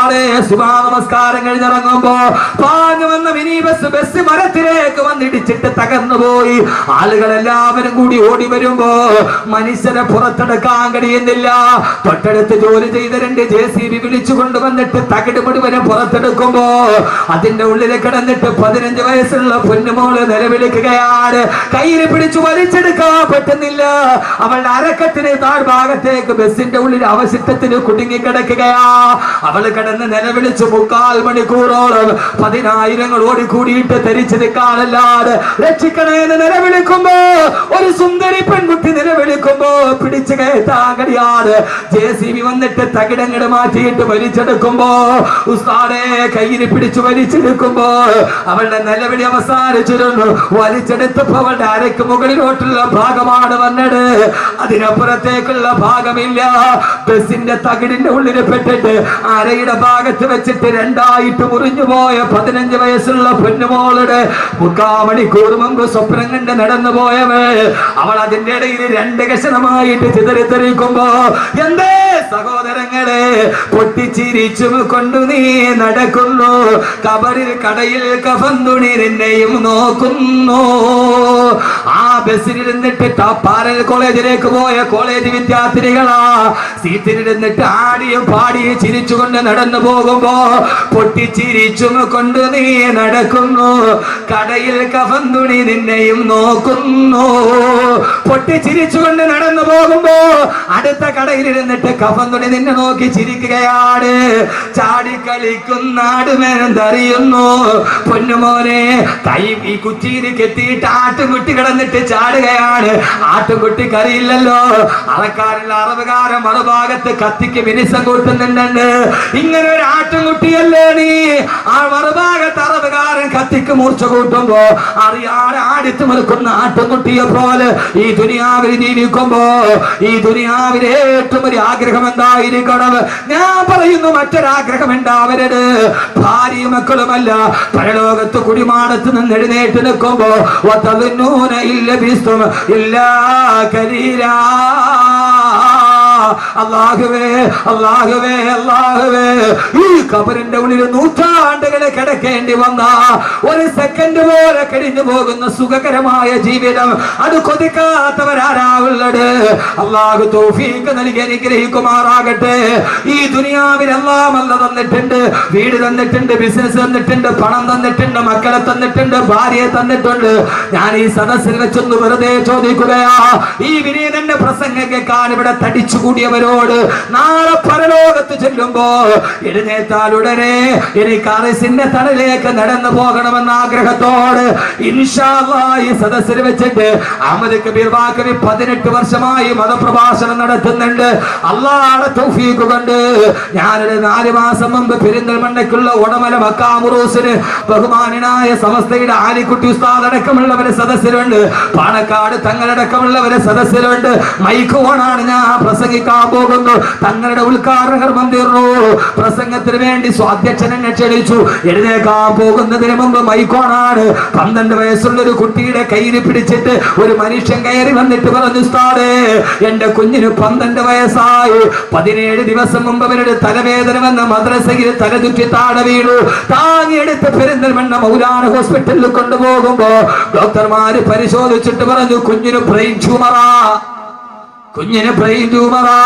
ഉസ്താദേ സുബഹാ നമസ്കാരം കഴിഞ്ഞിറങ്ങുമ്പോ പാഞ്ഞു വന്ന മിനി ബസ് മരത്തിലേക്ക് വന്നിടിച്ചിട്ട് തകർന്നു പോയി. ആളുകളെല്ലാവരും കൂടി ഓടി വരുമ്പോ മനുഷ്യരെ പുറത്തെടുക്കാൻ കഴിയുന്നില്ല. തൊട്ടടുത്ത് ജോലി ചെയ്ത 2 JCB വിളിച്ചു കൊണ്ടുവന്നിട്ട് തകിട് മുഴുവനും പുറത്തെടുക്കുമ്പോ അതിന്റെ ഉള്ളിൽ കിടന്നിട്ട് 15 വയസ്സുള്ള പൊന്നുമോള് നിലവിളിക്കുകയാണ്. കയ്യിൽ പിടിച്ചു വലിച്ചെടുക്കാൻ പറ്റുന്നില്ല. അവളുടെ അരക്കത്തിന് താഴ്ഭാഗത്തേക്ക് ബസിന്റെ ഉള്ളിൽ അവശിഷ്ടത്തിന് കുടുങ്ങിക്കിടക്കുകയാ. അവള് കിടന്ന് നിലവിളിച്ചു 3/4 മണിക്കൂറോളം 10,000 ഓടിക്കൂടിയിട്ട് ധരിച്ചു നിൽക്കാനല്ലാതെ രക്ഷിക്കണേന്ന് നിലവിളിക്കുമ്പോ ഒരു സുന്ദരി പെൺകുട്ടി നിലവിളിക്കുമ്പോ പിടിച്ചു കയറ്റാൻ കഴിയാതെ JCB വന്നിട്ട് തകിടങ്ങട് മാറ്റിയിട്ട് വലിച്ചെടുക്കുമ്പോ ഉസ്താദേ കയ്യിൽ പിടിച്ചു വലിച്ചെടുക്കുമ്പോ അവളുടെ നിലവിളി അവസാനിച്ചിരുന്നു. വലിച്ചെടുത്തപ്പോ അവളുടെ അരക്ക് മുകളിലോട്ടുള്ള ഭാഗമാണ് വന്നത്, അതിനപ്പുറത്തേക്കുള്ള ഭാഗമില്ല. ബസിന്റെ തകിടിന്റെ ഉള്ളിൽ പെട്ടിട്ട് അരയുടെ ഭാഗത്ത് വെച്ചിട്ട് 2ആയിട്ട് മുറിഞ്ഞു പോയ 15 വയസ്സുള്ള പൊന്നുമോളുടെ 3/4 മണിക്കൂർ മുമ്പ് സ്വപ്നം കണ്ട് നടന്നു പോയവേ അവൾ അതിന്റെ ഇടയിൽ 2 കഷണമായിട്ട് ചിതറിത്തെറിക്കുമ്പോ എന്തേ സഹോദരങ്ങളെ പൊട്ടിച്ചിരിച്ചും കൊണ്ടു നീ നടക്കുന്നു. കബറിൽ കടയിൽ കഫൻ തുണി നിന്നെയും നോക്കുന്നു. ആ ബസ്സിലിരുന്നിട്ട് പാരൽ കോളേജിലേക്ക് പോയ കോളേജ് വിദ്യാർത്ഥിനികളാ സീറ്റിലിരുന്നിട്ട് ആടിയും പാടിയും ചിരിച്ചുകൊണ്ട് നടന്നു പോകുമ്പോ പൊട്ടിച്ചിരിച്ചും കൊണ്ട് നീ നടക്കുന്നു. കടയിൽ കഫൻ തുണി നിന്നെയും നോക്കുന്നു. പൊട്ടിച്ചിരിച്ചുകൊണ്ട് നടന്നു പോകുമ്പോ അടുത്ത കടയിലിരുന്നിട്ട് കഫൻ തുണി നിന്നെ നോക്കി ചിരിക്കുകയാണ്. ചാടിക്കളിക്കുന്നാടുമെന്തറിയുന്നു പൊന്നുമോനെ. കൈ ഈ കുറ്റിയിൽ കെട്ടിയിട്ട് ആട്ടുകുട്ടി കിടന്നിട്ട് ചാടുകയാണ്. ആട്ടുകുട്ടിക്ക് അറിയില്ലല്ലോ അറക്കാരുള്ള അറവുകാരൻ മറുഭാഗത്ത് കത്തിക്ക് മിനിസം കൂട്ടുന്നുണ്ട്. ഇങ്ങനെ ഒരു ആട്ടുകുട്ടിയല്ലേ നീ. ആ മറുഭാഗത്ത് അറവുകാരൻ കത്തിക്ക് മൂർച്ച കൂട്ടുമ്പോ അറിയാതെ ആടിത്തു നിൽക്കുന്ന ആട്ടുകുട്ടിയെ പോലെ ഈ ദുനിയാവിൽ ജീവിക്കുമ്പോ ഈ ദുനിയാവിലെ ഏറ്റവും ഒരു ആഗ്രഹം എന്തായിരിക്കണം? ഞാൻ പറയുന്നു മറ്റൊരാഗ്രഹം ഉണ്ടാവരുത്. ഭാര്യയും മക്കളുമല്ല, പരലോകത്ത് കുടിമാടത്ത് നിന്ന് എഴുന്നേറ്റ് നിൽക്കുമ്പോ അല്ലാഹുവേ അല്ലാഹുവേ അല്ലാഹുവേ ഈ ഖബറിന്റെ ഉള്ളിൽ നൂറ്റാണ്ടുകളെ കിടക്കേണ്ടി വന്ന ഒരു സെക്കൻഡ് പോലെ കഴിഞ്ഞു പോകുന്ന സുഖകരമായ ജീവിതം അത് കൊതിക്കാത്തവരാരാവുള്ളത്? അല്ലാഹു തൗഫീഖ് നൽകി അനുഗ്രഹിക്കുമാറാകട്ടെ. ഈ ദുനിയാവിൽ എല്ലാം അല്ല തന്നിട്ടുണ്ട്. വീട് തന്നിട്ടുണ്ട്, ബിസിനസ് തന്നിട്ടുണ്ട്, പണം തന്നിട്ടുണ്ട്, മക്കളെ തന്നിട്ടുണ്ട്, ഭാര്യയെ തന്നിട്ടുണ്ട്. ഞാൻ ഈ സദസ്സിൽ വെച്ചൊന്ന് വെറുതെ ചോദിക്കുകയാ, ഈ വിനീതന്റെ പ്രസംഗം കേൾക്കാൻ ഇവിടെ തടിച്ചു കൂടിയവരോട് നാളെ പരലോകത്ത് ചെല്ലുമ്പോ എഴുന്നേറ്റാൽ ഉടനെ എനിക്ക് അറിസിന്റെ തണലിലേക്ക് നടന്നു പോകണമെന്ന ആഗ്രഹത്തോട് ഇൻഷാ അല്ലാഹ് ഈ സദസ്സിൽ വെച്ചിട്ട് അഹമ്മദ് കബീർ ബാക്കവി 18 വർഷമായി മതപ്രഭാഷണം നടത്തുന്നുണ്ട്. അല്ലാഹുവിന്റെ തൗഫീഖ് കൊണ്ട് ഞാനൊരു 4 മാസം മുമ്പ് പെരിന്തൽമണ്ണയ്ക്കുള്ള ഉടമല മക്കാമുറൂസിന് ബഹുമാനായ സമസ്തയുടെ ആലിക്കുട്ടി ഉസ്താദ് അടക്കമുള്ളവരെ സദസ്സിലുണ്ട്, പാണക്കാട് തങ്ങളടക്കമുള്ളവരെ സദസ്സിലുണ്ട്. മൈക്ക് ഓണാണ്, ഞാൻ പ്രസംഗിക്കാൻ പോകുന്നു. തങ്ങളുടെ ഉദ്ഘാടന കർമ്മം തീർന്നു. പ്രസംഗത്തിന് വേണ്ടി സ്വാധ്യക്ഷൻ എന്നെ ക്ഷണിച്ചു. എഴുന്നേക്കാൻ പോകുന്നതിന് മുമ്പ് മൈക്കോണാണ്. 12 വയസ്സുള്ള ഒരു കുട്ടിയുടെ കയ്യിൽ പിടിച്ചിട്ട് ഒരു മനുഷ്യൻ കയറി വന്നിട്ട് പറഞ്ഞു, ഉസ്താദേ എന്റെ കുഞ്ഞിന് 12 വയസ്സായി. 17 ദിവസം മുമ്പ് അവരുടെ തലവേദന വന്ന മദ്രസയിൽ തലതുറ്റി താഴെ വീണു. താങ്ങിയെടുത്ത് പെരിന്തൽമണ്ണ മൗലാന ഹോസ്പിറ്റലിൽ കൊണ്ടുപോകുമ്പോ ഡോക്ടർമാര് പരിശോധിച്ചിട്ട് പറഞ്ഞു, കുഞ്ഞിന് ബ്രെയിൻ ട്യൂമറാ.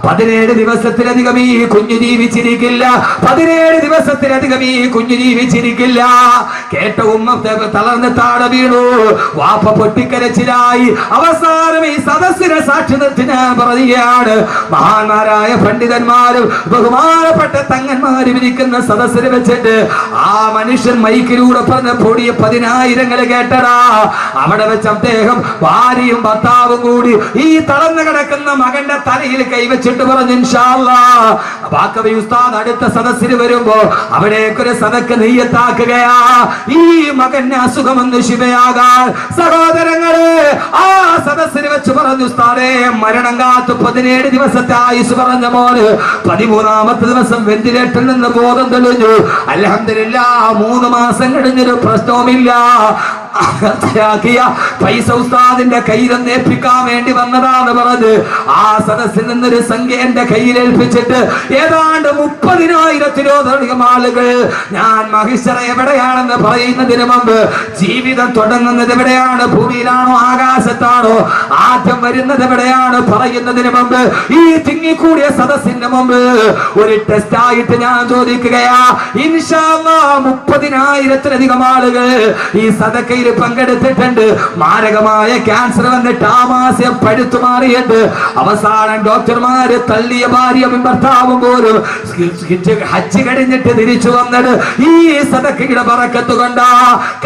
17 ദിവസത്തിലധികം ഈ കുഞ്ഞു ജീവിച്ചിരിക്കില്ല. 17 ദിവസത്തിലധികം ഈ കുഞ്ഞു ജീവിച്ചിരിക്കില്ല. കേട്ട ഉമ്മ തളർന്ന് താഴെ വീണു. വാപ്പ പൊട്ടിക്കരച്ചിലായി. അവസാനം ഈ സദസ്സിനെ സാക്ഷി നിർത്തി ഞാൻ പറയുകയാണ്, മഹാന്മാരായ പണ്ഡിതന്മാരും ബഹുമാനപ്പെട്ട തങ്ങന്മാരും ഇരിക്കുന്ന സദസ്സിൽ വെച്ചിട്ട് ആ മനുഷ്യൻ മൈക്കിലൂടെ പറഞ്ഞ പൊടിയ 10,000 കേട്ടടാ. അവിടെ വെച്ച് അദ്ദേഹം ഭാര്യയും ഭർത്താവും കൂടി ഈ തളർന്ന കിടക്കുന്ന മകന്റെ തലയിൽ കൈവച്ചിട്ട് പറഞ്ഞു, ഇൻഷാ അല്ലാഹ് ബാക്കവി ഉസ്താദ് അടുത്ത സദസ്സിൽ വരുമ്പോ അവിടേക്കൊരു സദക്ക് നെയ്യത്താക്കുകയാ. ഈ മകന് അസുഖമൊന്ന് ശിവയാകാൻ. സഹോദരങ്ങളെ, ആ സദസ്സിൽ വെച്ച് പറഞ്ഞു, ഉസ്താദേ മരണം കാത്ത് 17 ദിവസത്തെ ആയുസ് പറഞ്ഞ മോന് 13ാമത്തെ ദിവസം വെന്റിലേറ്ററിൽ നിന്ന് ബോധം തെളിഞ്ഞു. അൽഹംദുലില്ലാഹ് 3 മാസം കഴിഞ്ഞൊരു പ്രശ്നവുമില്ല. പൈസ ഉസ്താദിന്റെ കയ്യിലൊന്ന് ഏൽപ്പിക്കാൻ വേണ്ടി വന്നതാന്ന് പറഞ്ഞ് ആ സദസ്സിൽ നിന്നൊരു സംഖ്യ എന്റെ കയ്യിൽ ഏൽപ്പിച്ചിട്ട് ഏതാണ്ട് 30,000-ത്തിലധികം ആളുകൾ ഞാൻ മഹിഷറ എവിടെയാണെന്ന് പറയുന്നതിന് മുമ്പ്, ജീവിതം തുടങ്ങുന്നത് എവിടെയാണ്, ഭൂമിയിലാണോ ആകാശത്താണോ, ആദ്യം വരുന്നത് എവിടെയാണ് പറയുന്നതിന് മുമ്പ് ഈ തിങ്ങിക്കൂടിയ സദസ്സിന്റെ മുമ്പ് ഒരു ടെസ്റ്റ് ആയിട്ട് ഞാൻ ചോദിക്കുകയാ. ഇൻഷാ അല്ലാഹ് 30,000-ത്തിലധികം ആളുകൾ ഈ സദക്കയിൽ പങ്കെടുത്തിട്ടുണ്ട്. മാരകമായ ക്യാൻസർ വന്നിട്ട് ആമാശയം പഴുത്തു മാറിയിട്ട് അവസാനം ഡോക്ടർമാര് തള്ളിയ ഭാര്യയും ഭർത്താവും പോലും ഹജ്ജ് കഴിഞ്ഞിട്ട് തിരിച്ചു വന്നത് ഈ സദക്കയുടെ ബറക്കത്ത് കൊണ്ടാ.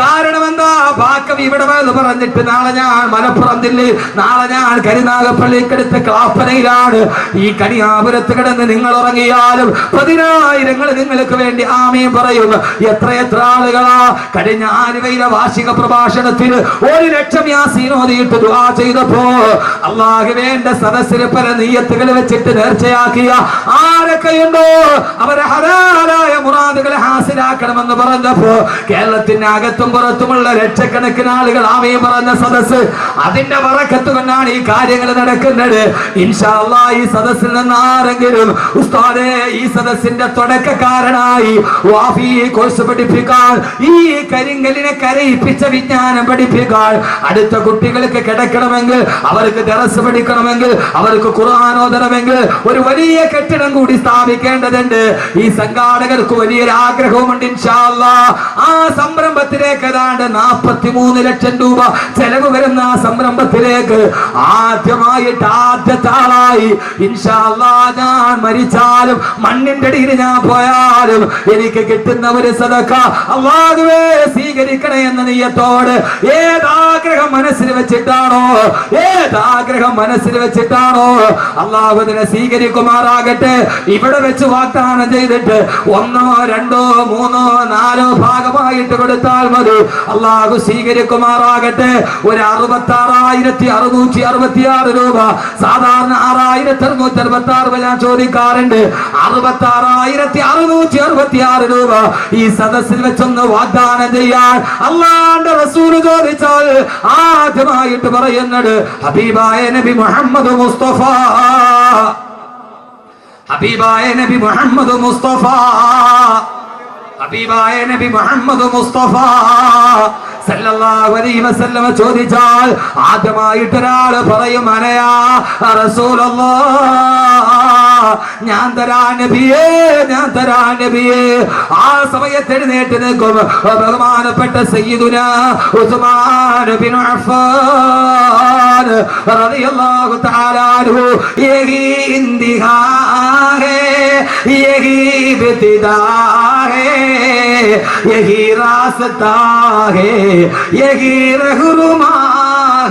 കാരണം എന്താ, ബാക്കി ഇവിടെ പറഞ്ഞിട്ട് നാളെ ഞാൻ മലപ്പുറം ജില്ലയിൽ, നാളെ ഞാൻ കരുനാഗപ്പള്ളിക്കടുത്ത് ക്ലാപ്പനയിലാണ്. ഈ കണിയാപുരത്ത് കിടന്ന് നിങ്ങൾ ഉറങ്ങിയാലും 10,000 നിങ്ങൾക്ക് വേണ്ടി ആമീൻ പറയും. എത്ര ആളുകളാ കഴിഞ്ഞ ആലുവയിലെ വാർഷിക പ്രഭാഷണത്തിന് 1,00,000 യാസീൻ ഓതിയിട്ട് ദുആ ചെയ്തപ്പോ അല്ലാഹുവിന്റെ സദസ്സിൽ പല നിയ്യത്തുകൾ വെച്ചിട്ട് നേർച്ചയാക്കിയ ആരൊക്കെയുണ്ടോ അവരെ ഹലാലായ മുറാദുകൾ ഹാസിലാക്കണമെന്ന് പറഞ്ഞപ്പോ കേരളത്തിന്റെ അകത്തും പുറത്തുമുള്ള ലക്ഷക്കണക്കിന് ആളുകൾ ആമീൻ പറഞ്ഞ സദസ്സ്, അതിന്റെ ബറക്കത്ത് കൊണ്ടാണ് ഈ കാര്യങ്ങൾ നടക്കുന്നത്. ഇൻഷാ അല്ലാഹ് ഈ സദസ്സിൽ നിന്ന് ആരെങ്കിലും ഉസ്താദേ ഈ സദസ്സിന്റെ തുടക്കക്കാരനായി വാഫി കോഴ്സ് പഠിപ്പിക്കാൻ, ഈ കരിങ്കലിനെ കരയിപ്പിച്ച വിജ്ഞാനം പഠിപ്പിക്കാൻ, അടുത്ത കുട്ടികൾക്ക് കിടക്കണമെങ്കിൽ, അവർക്ക് ദറസ് പഠിക്കണമെങ്കിൽ, അവർക്ക് ഖുർആൻ ഓതണമെങ്കിൽ ഒരു വലിയ കെട്ടിടം കൂടി സ്ഥാപിക്കേണ്ടതുണ്ട്. ഈ സംഘാടകർക്ക് വലിയൊരു ആഗ്രഹവുമുണ്ട്. ഇൻഷാ അല്ലാഹ് ആ സംരംഭത്തിലേക്ക് ഏതാണ്ട് 43 ലക്ഷം രൂപ ചെലവ് വരുന്ന ആ സംരംഭത്തിലേക്ക് ആദ്യത്തെ ആളായി ഇൻഷാ അല്ലാഹ് ഞാൻ മരിച്ചാലും മണ്ണിന്റെ അടിയിൽ ഞാൻ പോയാലും എനിക്ക് കിട്ടുന്ന ഒരു സദക്ക അല്ലാഹുവേ സ്വീകരിക്കണേ എന്ന നിയ്യത്തോട് ഏതാഗ്രഹം മനസ്സിൽ വെച്ചിട്ടാണോ അല്ലാഹു അതിനെ സ്വീകരിക്കുമാറാകട്ടെ. ഇവിടെ വെച്ച് വാഗ്ദാനം ചെയ്തിട്ട് 1, 2, 3, 4 ഭാഗമായിട്ട് കൊടുത്താൽ മതി, അല്ലാഹു സ്വീകരിക്കുമാറാകട്ടെ. ഒരു 66,666 രൂപ, സാധാരണ 6,666 ഞാൻ ചോദിക്കാറുണ്ട്. 66,666 രൂപ ഈ സദസ്സിൽ വെച്ചൊന്ന് വാഗ്ദാനം ചെയ്യാൻ അല്ലാഹുവിന്റെ റസൂൽ ചോദിച്ചാൽ ആദ്യമായിട്ട് പറയുന്നത് ഹബീബായ നബി മുഹമ്മദ് മുസ്തഫ, ഹബീബായ നബി മുഹമ്മദ് മുസ്തഫ, ഹബീബായ നബി മുഹമ്മദ് മുസ്തഫ സല്ലല്ലാഹു അലൈഹി വസല്ലം ചോദിച്ചാൽ ആദ്യമായിട്ട് ഒരാൾ പറയും അനയാ റസൂലല്ലാഹ്, ഞാൻ തരാ നബിയേ. ആ സമയത്ത് എഴുന്നേറ്റ് നിൽക്കും ബഹുമാനപ്പെട്ട സയ്യിദുനാ ഉസ്മാൻ ബിൻ അഫ്ഫാൻ റളിയല്ലാഹു തആല അൻഹു. യഹി ഇന്തിഹാ ഹേ, യഹി ഇബ്തിദാ ഹേ, യഹി റാസ്താ ഹേ, യഹി റഹ്റുമാ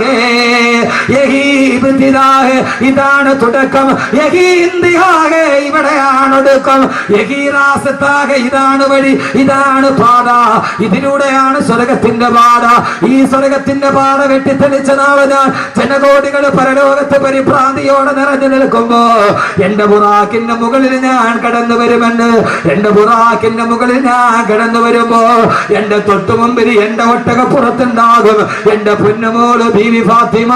ഹേ, യഹി ഇബ്തിദാ ഹേ, ഇതാണ് തുടക്കം. യഹി ഇന്തിഹാ ഹേ, ഇവിടെയാണ് ഒടുക്കം. യഹി റാസ്താ ഹേ, ഇതാണ് വഴി, ഇതാണ് പാത, ഇതിലൂടെയാണ് സ്വർഗത്തിന്റെ പാത. ഈ സ്വർഗത്തിന്റെ പാത വെട്ടിത്തെളിച്ച നാളെ ഞാൻ ജനകോടികൾ പരലോകത്ത് പരിഭ്രാന്തിയോടെ നിറഞ്ഞു നിൽക്കുമ്പോ എന്റെ ബുറാക്കിന്റെ മുകളിൽ ഞാൻ കടന്നു വരുമെന്ന്, എന്റെ ബുറാക്കിന്റെ മുകളിൽ ഞാൻ കടന്നു വരുമ്പോ എന്റെ തൊട്ടു മുമ്പിൽ എന്റെ ഒട്ടകപ്പുറത്തുണ്ടാകും എന്റെ പൊന്നുമോള് ബീവി ഫാത്തിമ.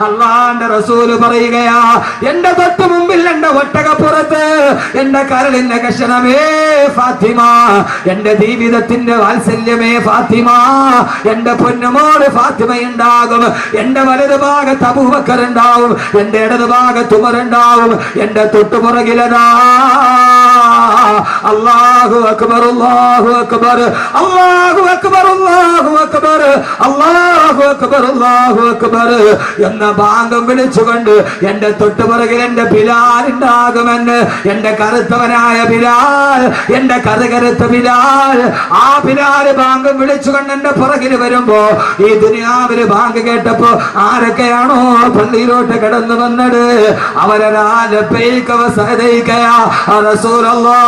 അല്ലാഹുവിന്റെ റസൂല് പറയുകയാ, എന്റെ തൊട്ടു മുമ്പിൽ എന്റെ ഒട്ടകപ്പുറത്ത് എന്റെ കരളിന്റെ കഷണമേ ഫാത്തിമ, എന്റെ ജീവിതത്തിന്റെ വാത്സല്യമേ ഫാത്തിമ, എന്റെ പൊന്നുമോള് ഫാത്തിമ ഉണ്ടാകും. എന്റെ വലതു ഭാഗത്ത് അബൂബക്കർ ഉണ്ടാവും, എന്റെ ഇടതു ഭാഗത്ത് ഉമർ ഉണ്ടാവും, എന്റെ തൊട്ടുപുറകിലതാ അല്ലാഹു അക്ബർ, അല്ലാഹു അക്ബർ, അല്ലാഹു അക്ബർ, അല്ലാഹു അക്ബർ, അല്ലാഹു അക്ബർ, അല്ലാഹു അക്ബർ എന്ന ബാങ്കം വിളിച്ചുകൊണ്ട് എന്റെ തൊട്ടുപുറകിൽ എന്റെ ബിലാൽ ഉണ്ടാകുമെന്ന്. എന്റെ കറുത്തവനായ ബിലാൽ, എന്റെ കറുകറുത്ത ബിലാൽ, ആ ബിലാൽ ബാങ്കം വിളിച്ചുകൊണ്ട് എന്റെ പുറകിൽ വരുമ്പോ ഈ ദുനിയാവില് ബാങ്ക് കേട്ടപ്പോ ആരൊക്കെയാണോ പള്ളിയിലോട്ട് കിടന്നു വന്നത് അവരാ ലബ്ബൈക വസഅദൈക യാ റസൂലല്ലാഹ്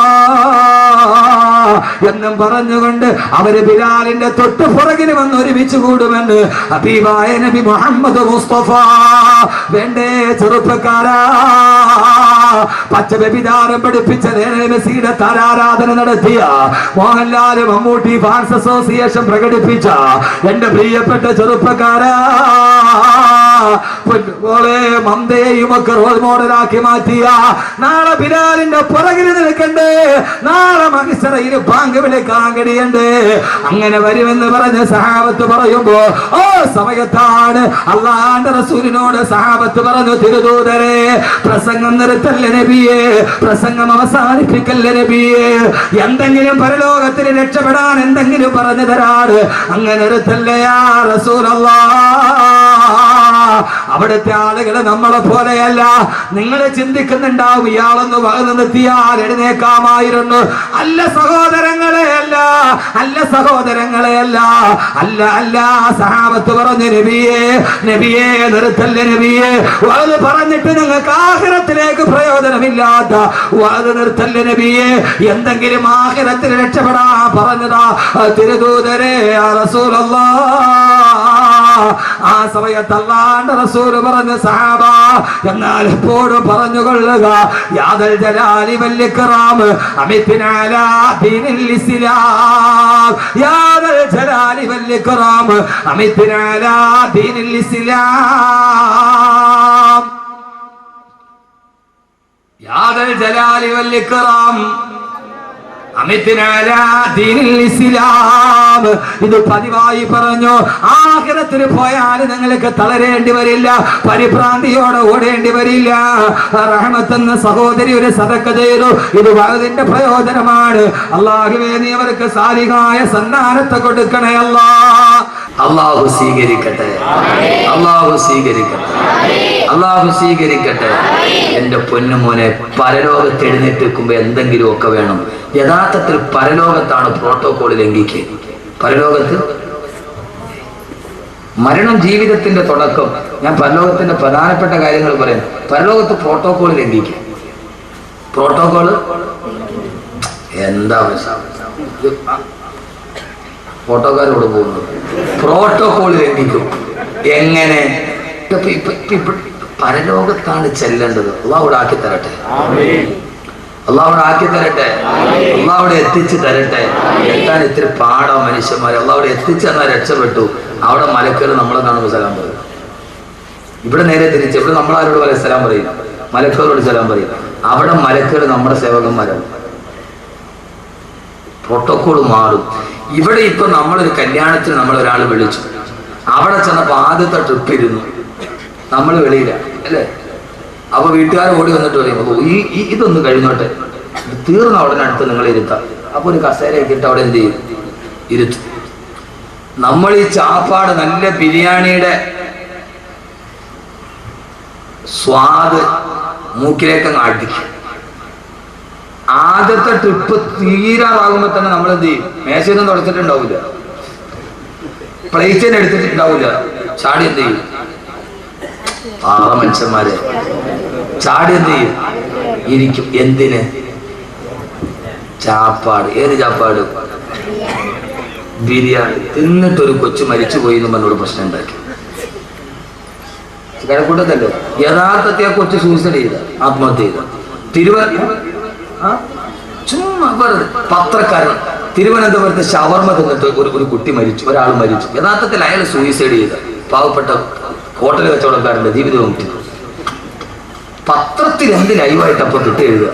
എന്നും പറഞ്ഞുകൊണ്ട് അവര് ബിലാലിന്റെ തൊട്ട് പുറകിന് വന്ന് ഒരുമിച്ച് കൂടുമെന്ന് ഹബീബായ നബി മുഹമ്മദ് മുസ്തഫ. വേണ്ടേ ചെറുപ്പക്കാരാ, പച്ച വ്യഭിചാരം പഠിപ്പിച്ച മെസ്സിയുടെ താരാരാധന നടത്തിയ മോഹൻലാൽ മമ്മൂട്ടി ഫാൻസ് അസോസിയേഷൻ പ്രകടിപ്പിച്ച എന്റെ പ്രിയപ്പെട്ട ചെറുപ്പക്കാരാ, മന്ദയുമൊക്കെ റോൾ മോഡലാക്കി മാറ്റിയ നാളെ ബിലാലിന്റെ പുറകിൽ നിൽക്കണ്ടേ, നാളെ മഹിസറയിൽ ബാങ്ക് വിളിക്കാൻ കഴിയണ്ടേ. അങ്ങനെ വരുമെന്ന് പറഞ്ഞ് സഹാബത്ത് പറയുമ്പോ ഓ സമയത്താണ് അള്ളാന്റെ റസൂലിനോട് സഹാബത്ത് പറഞ്ഞു, തിരുദൂതരെ പ്രസംഗം നിർത്തല്ല നബിയെ, പ്രസംഗം അവസാനിപ്പിക്കല്ല നബിയെ, എന്തെങ്കിലും പരലോകത്തിന് രക്ഷപ്പെടാൻ എന്തെങ്കിലും പറഞ്ഞു തരാട്, അങ്ങനെ നിർത്തല്ലേ യാ റസൂലല്ലാഹ്. അവിടുത്തെ ആളുകള് നമ്മളെ പോലെയല്ല. നിങ്ങൾ ചിന്തിക്കുന്നുണ്ടാവും ഇയാളൊന്ന് വകന്ന് നിർത്തിയാൽ എഴുന്നേക്കാമായിരുന്നു. അല്ല സഹോദരങ്ങളെ അല്ല, അല്ല സഹോദരങ്ങളെ അല്ല, അല്ല അല്ല. സഹാബത്ത് പറഞ്ഞു, നബിയെ നബിയെ നിർത്തല്ല നബിയെ, അത് പറഞ്ഞിട്ട് നിങ്ങൾക്ക് ആഖിറത്തിലേക്ക് പ്രയോജനമില്ലാത്ത അത് നിർത്തല്ല നബിയെ, എന്തെങ്കിലും ആഖിറത്തിൽ രക്ഷപ്പെടാ പറഞ്ഞതാ തിരുദൂതരെ റസൂലല്ലാഹ്. ആ സമയത്ത് അല്ലാഹുവിന്റെ റസൂൽ പറഞ്ഞു, സഹാബ എന്നാൽ എപ്പോഴും പറഞ്ഞുകൊള്ളുക, യാദൽ ജലാലി വൽ ഇക്റാം അമിത്നാ അലാ ദീനിൽ ഇസ്ലാം, യാദൽ ജലാലി വൽ ഇക്റാം അമിത്നാ അലാ ദീനിൽ ഇസ്ലാം, യാദൽ ജലാലി വൽ ഇക്റാം അമിത്നാ അലാ ദീനിൽ ഇസ്ലാം. ഇത് പതിവായി പറഞ്ഞു. ആഖിറത്തിൽ പോയാൽ നിങ്ങൾക്ക് തളരേണ്ടി വരില്ല, പരിഭ്രാന്തിയോടെ ഓടേണ്ടി വരില്ല. റഹ്മത്തെന്ന സഹോദരി ഒരു സദഖ ചെയ്തു. ഇത് വഅദിന്റെ പ്രയോജനമാണ്. അല്ലാഹുവേ നീ അവർക്ക് സാലിഹായ സന്താനത്തെ കൊടുക്കണേ അല്ലാഹ്. അല്ലാഹു സ്വീകരിക്കട്ടെ, അല്ലാഹു സ്വീകരിക്കട്ടെ, അല്ലാഹു സ്വീകരിക്കട്ടെ. എന്റെ പൊന്നുമോനെ, പരലോകത്ത് എഴുന്നേറ്റ് വെക്കുമ്പോ എന്തെങ്കിലും ഒക്കെ വേണം. യഥാർത്ഥത്തിൽ പരലോകത്താണ് പ്രോട്ടോകോൾ ലംഘിക്കുക. പരലോകത്ത് മരണം ജീവിതത്തിന്റെ തുടക്കം. ഞാൻ പരലോകത്തിന്റെ പ്രധാനപ്പെട്ട കാര്യങ്ങൾ പറയാം. പരലോകത്ത് പ്രോട്ടോകോൾ ലംഘിക്കുക. പ്രോട്ടോകോള് എന്താ ഫോട്ടോക്കാരോട് പോകുന്നത്? പ്രോട്ടോകോൾ ലംഘിക്കും. എങ്ങനെ? പരലോകത്താണ് ചെല്ലേണ്ടത്. അള്ളാഹുവിടെ ആക്കി തരട്ടെ, അള്ളാഹുവിടെ ആക്കി തരട്ടെ, അള്ളാഹുവിടെ എത്തിച്ചു തരട്ടെ. എത്താൻ ഇത്തിരി പാടാ മനുഷ്യന്മാരെ. അള്ളാഹുവിടെ എത്തിച്ചു തന്നാൽ രക്ഷപ്പെട്ടു. അവിടെ മലക്കുകൾ നമ്മളെ കാണുമ്പോൾ സലാം പറയും. ഇവിടെ നേരെ തിരിച്ച്, ഇവിടെ നമ്മളാരോട് പോലെ സലാം പറയും, മലക്കുകളോട് സലാം പറയും. അവിടെ മലക്കുകൾ നമ്മുടെ സേവകന്മാരാണ്. പ്രോട്ടോകോൾ മാറും. ഇവിടെ ഇപ്പൊ നമ്മളൊരു കല്യാണത്തിന് നമ്മളൊരാൾ വിളിച്ചു, അവിടെ ചെന്നപ്പോ ആദ്യത്തെ ട്രിപ്പ് ഇരുന്നു, നമ്മൾ വെളിയില അല്ലേ. അപ്പൊ വീട്ടുകാർ ഓടി വന്നിട്ട് പറയും, ഇതൊന്ന് കഴിഞ്ഞോട്ടെ, തീർന്ന ഉടനെ അടുത്ത് നിങ്ങൾ ഇരുത്താം. അപ്പൊ ഒരു കസേരയൊക്കെ ഇട്ട് അവിടെ എന്ത് ചെയ്യും? ഇരുത്തും. നമ്മൾ ഈ ചാപ്പാട് നല്ല ബിരിയാണിയുടെ സ്വാദ് മൂക്കിലേക്കങ്ങ് അടിക്കും. ആദ്യത്തെ ട്രിപ്പ് തീരാറാകുമ്പോ തന്നെ നമ്മൾ എന്ത് ചെയ്യും? മേശയൊന്നും തുടച്ചിട്ടുണ്ടാവില്ല, പ്ലേറ്റിനെ എടുത്തിട്ടുണ്ടാവില്ല, ചാടി എന്ത് ചെയ്യും? മനുഷ്യന്മാരെ ചാടി എന്ത് ചെയ്യും? ഇരിക്കും. എന്തിന്? ചാപ്പാട്. ഏത് ചാപ്പാട്? ബിരിയാണി തിന്നിട്ടൊരു കൊച്ചു മരിച്ചുപോയി എന്ന് പറഞ്ഞൊരു പ്രശ്നം ഉണ്ടാക്കി. കിഴക്കൂട്ടത്തല്ലേ യഥാർത്ഥത്തെ ആ കൊച്ചു സൂസൈഡ് ചെയ്ത, ആത്മഹത്യ ചെയ്ത. ചുമ്മാ പത്രക്കാരൻ തിരുവനന്തപുരത്ത് ഷവർമ തിന്നിട്ട് ഒരു കുട്ടി മരിച്ചു, ഒരാൾ മരിച്ചു. യഥാർത്ഥത്തിൽ അയാൾ സൂയിസൈഡ് ചെയ്ത പാവപ്പെട്ട ഹോട്ടൽ കച്ചവടക്കാരന്റെ ജീവിതവും മുറ്റി. പത്രത്തിൽ എന്ത് ലൈവായിട്ട് അപ്പൊ കിട്ടി എഴുതുക.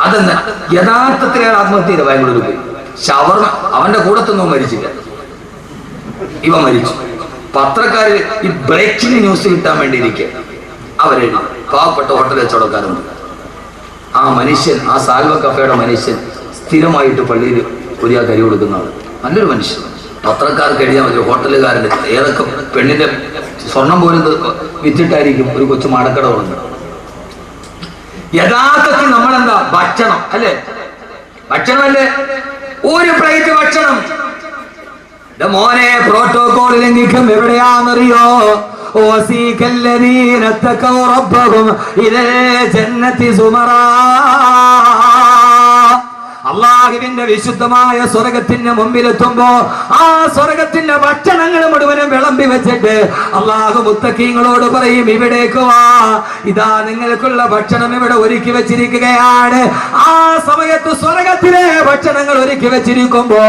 അതെന്താ? യഥാർത്ഥത്തിൽ അയാൾ ആത്മഹത്യ ചെയ്ത. ബാംഗ്ലൂരിൽ പോയി ഷവർമ, അവന്റെ കൂടത്തൊന്നും മരിച്ചില്ല, ഇവ മരിച്ചു. പത്രക്കാര് ഈ ബ്രേക്കിംഗ് ന്യൂസ് കിട്ടാൻ വേണ്ടി ഇരിക്കുക. അവരെഴുതി പാവപ്പെട്ട ഹോട്ടൽ കച്ചവടക്കാരുണ്ട്. ആ മനുഷ്യൻ, ആ സാൽവ കഫേയുടെ മനുഷ്യൻ സ്ഥിരമായിട്ട് പള്ളിയിൽ ഒരു കരി കൊടുക്കുന്ന ആള്, നല്ലൊരു മനുഷ്യൻ. പത്രക്കാർക്ക് എഴുതിയാൽ മതി ഹോട്ടലുകാരൻ്റെ ഏതൊക്കെ പെണ്ണിന്റെ സ്വർണം പോലും വിറ്റിട്ടായിരിക്കും ഒരു കൊച്ചു മാടക്കട തുടങ്ങുന്നത്. യഥാർത്ഥത്തിൽ നമ്മളെന്താ? ഭക്ഷണം അല്ലേ? ഭക്ഷണമല്ലേ? ഒരു പ്ലേറ്റ് ഭക്ഷണം. മോനെ, പ്രോട്ടോകോൾ ലംഘിക്കും എവിടെയാണെന്നറിയോ? وسيق الذين اتقوا ربهم إلى الجنة زمرا. അള്ളാഹു അള്ളാഹുവിന്റെ വിശുദ്ധമായ സ്വർഗത്തിന്റെ മുമ്പിലെത്തുമ്പോ ആ സ്വർഗത്തിന്റെ ഭക്ഷണങ്ങൾ മുഴുവനും വിളമ്പി വെച്ചിട്ട് അള്ളാഹു മുത്തഖീങ്ങളോട് പറയും, ഇവിടേക്ക് വാ, ഇതാ നിങ്ങൾക്കുള്ള ഭക്ഷണം ഇവിടെ ഒരുക്കി വെച്ചിരിക്കുകയാണ്. ആ സമയത്ത് സ്വർഗത്തിലെ ഭക്ഷണങ്ങൾ ഒരുക്കി വെച്ചിരിക്കുമ്പോ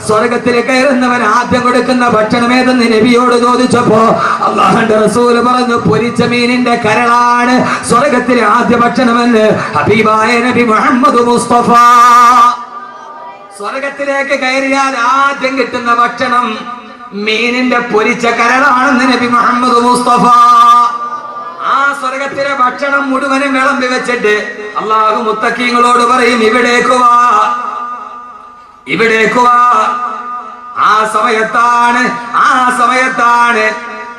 സ്വർഗത്തിൽ കയറുന്നവൻ ആദ്യം കൊടുക്കുന്ന ഭക്ഷണം ഏതെന്ന് നബിയോട് ചോദിച്ചപ്പോ അള്ളാഹുവിന്റെ റസൂല് പറഞ്ഞു, പൊരിച്ച മീനിന്റെ കരളാണ് സ്വർഗത്തിലെ ആദ്യ ഭക്ഷണമെന്ന് ഹബീബായ നബി മുഹമ്മദ് മുസ്തഫ. സ്വർഗത്തിലേക്ക് കയറിയാൽ ആദ്യം കിട്ടുന്ന ഭക്ഷണം മീനിന്റെ പൊരിച്ച കരളാണെന്ന് നബി മുഹമ്മദ് മുസ്തഫ. ആ സ്വർഗത്തിലെ ഭക്ഷണം മുഴുവനും വിളമ്പി വെച്ചിട്ട് അള്ളാഹു മുത്തഖീങ്ങളോട് പറയും, ഇവിടേക്ക് വാ, ഇവിടേക്ക് വാ. ആ സമയത്താണ്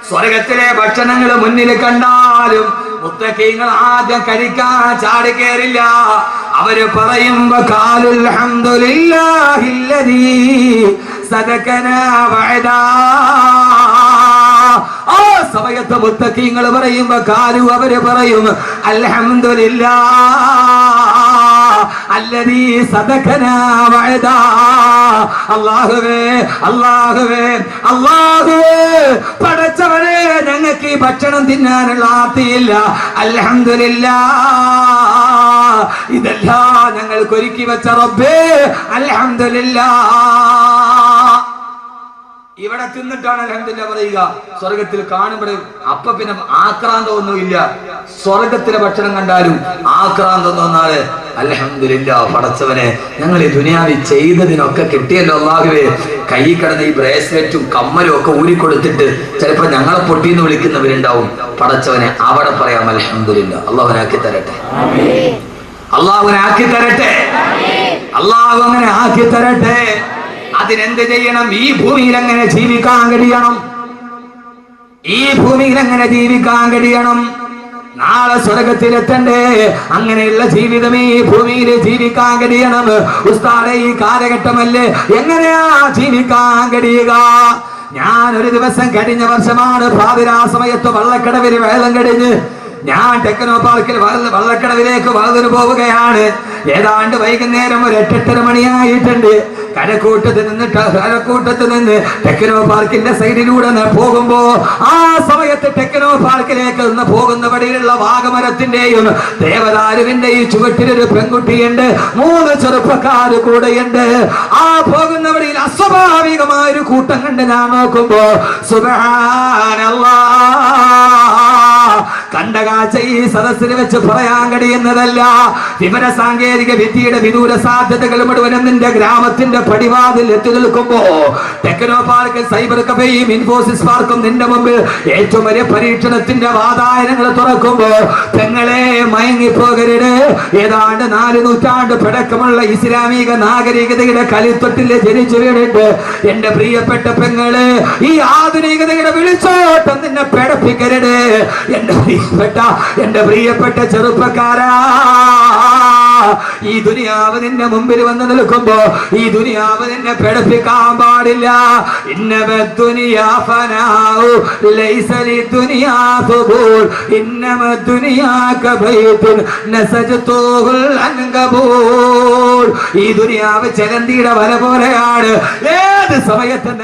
സ്വർഗത്തിലെ ഭക്ഷണങ്ങൾ മുന്നിൽ കണ്ടാലും മുത്തഖീങ്ങൾ ആദ്യം കഴിക്കാൻ ചാടി കയറില്ല. അവര് പറയും, വഖാലുൽ ഹംദുലില്ലാഹില്ലദീ സദഖനാ വഅദാ. ആ സമയത്ത് മുത്തഖീങ്ങൾ പറയുമ്പോ കാലു അവര് പറയും, അൽഹംദുലില്ലാഹ് അല്ലദീ സദഖനാ വഅദാ. അല്ലാഹുവേ അല്ലാഹുവേ അല്ലാഹുവേ, പടച്ചവനെ ഞങ്ങൾക്ക് ഈ ഭക്ഷണം തിന്നാനുള്ള ആർത്തിയില്ല. അൽഹംദുലില്ലാഹ്, ഇതെല്ലാം ഞങ്ങൾക്ക് ഒരുക്കി വെച്ച റബ്ബേ, അൽഹംദുലില്ലാഹ്. ഇവിടെ തിന്നിട്ടാണ് അൽഹംദുലില്ലാഹ് പറയുക. സ്വർഗത്തിൽ കാണുമ്പോൾ അപ്പൊ പിന്നെ ആക്രാന്തമൊന്നുമില്ല. സ്വർഗത്തിലെ ഭക്ഷണം കണ്ടാലും ആക്രാന്തം തോന്നാതെ അൽഹംദുലില്ലാഹ്, പടച്ചവനെ ഞങ്ങൾ ഈ ദുനിയാവിൽ ചെയ്തതിനൊക്കെ കിട്ടിയല്ലോ അല്ലാഹുവേ. കൈ കിടന്ന ഈ ബ്രേസ്ലെറ്റും കമ്മലും ഒക്കെ ഊരിക്കൊടുത്തിട്ട് ചിലപ്പോ ഞങ്ങളെ പൊട്ടിന്ന് വിളിക്കുന്നവരുണ്ടാവും. പടച്ചവനെ അവിടെ പറയാം അൽഹംദുലില്ലാഹ്. അള്ളാഹുവിനാക്കി തരട്ടെ, അള്ളാഹുവിനാക്കി തരട്ടെ, അള്ളാഹു അങ്ങനെ ആക്കി തരട്ടെ. അതിനെന്ത് ചെയ്യണം? ഈ ഭൂമിയിൽ എങ്ങനെ ജീവിക്കാൻ കഴിയണം? ഈ ഭൂമിയിൽ എങ്ങനെ ജീവിക്കാൻ കഴിയണം? നാളെ സ്വർഗത്തിലെത്തണ്ടേ? അങ്ങനെയുള്ള ജീവിതം ഈ ഭൂമിയിൽ ജീവിക്കാൻ കഴിയണം. ഉസ്താദേ, ഈ കാലഘട്ടമല്ലേ, എങ്ങനെയാ ജീവിക്കാൻ കഴിയുക? ഞാൻ ഒരു ദിവസം കഴിഞ്ഞ വർഷമാണ് പാതിരാ സമയത്ത് വള്ളക്കടവിൽ വേളം കഴിഞ്ഞ് ഞാൻ ടെക്നോ പാർക്കിൽ വള്ളക്കടവിലേക്ക് വളർന്നു പോവുകയാണ്. ഏതാണ്ട് വൈകുന്നേരം ഒരു 8-8:30 മണിയായിട്ടുണ്ട്. കരക്കൂട്ടത്ത് നിന്ന് ടെക്നോ പാർക്കിന്റെ സൈഡിലൂടെ പോകുമ്പോ ആ സമയത്ത് ടെക്നോ പാർക്കിലേക്ക് നിന്ന് പോകുന്ന വഴിയിലുള്ള വാഗമരത്തിന്റെയും ദേവദാരുവിന്റെയും ചുവട്ടിലൊരു പെൺകുട്ടിയുണ്ട്, 3 ചെറുപ്പക്കാര് കൂടെയുണ്ട്. ആ പോകുന്ന വഴിയിൽ അസ്വാഭാവികമായ ഒരു കൂട്ടം കണ്ട് ഞാൻ നോക്കുമ്പോ സുബ്ഹാനല്ലാഹ്, കണ്ട കാഴ്ച ഈ സദസ്സിൽ വെച്ച് പറയാൻ കഴിയുന്നതല്ല. വിവര സാങ്കേതിക വിദ്യയുടെ വിദൂര സാധ്യതകൾ മുഴുവനും നിന്റെ ഗ്രാമത്തിന്റെ പടിവാതിൽ എത്തി നിൽക്കുമ്പോ ടെക്നോ പാർക്ക്, സൈബർ കഫേയും ഇൻഫോസിസ് പാർക്കും നിന്റെ മുമ്പിൽ ഏറ്റവും വലിയ പരീക്ഷണത്തിന്റെ വാതായനങ്ങൾ തുറക്കുമ്പോ പെങ്ങളെ മയങ്ങിപ്പോകരുത്. ഏതാണ്ട് 4 നൂറ്റാണ്ട് പഴക്കമുള്ള ഇസ്ലാമിക നാഗരികതയുടെ കളിത്തൊട്ടിൽ ജനിച്ചു വീണിട്ട് എന്റെ പ്രിയപ്പെട്ട പെങ്ങളെ, ഈ ആധുനികതയുടെ വിളിച്ചോട്ടം നിന്നെ പേടിപ്പിക്കരുത്. എന്റെ പ്രിയപ്പെട്ട ചെറുപ്പക്കാരാ, ഈ ദുനിയാവ് നിന്റെ മുമ്പിൽ വന്ന് നിൽക്കുമ്പോ ഈ ദുനിയാവ് നിന്നെ പേടിപ്പിക്കാൻ പാടില്ല. ഇന്നമ ദുനിയാ ഫനാഉ ലൈസ ലിദുനിയാ ഖുബൂർ ഇന്നമ ദുനിയാ കബൈതുൻ നസജതുൽ അൻകബൂർ. ഈ ദുനിയാവ് ചെലന്തിയുടെ വല പോലെയാണ്, ഏത് സമയത്തും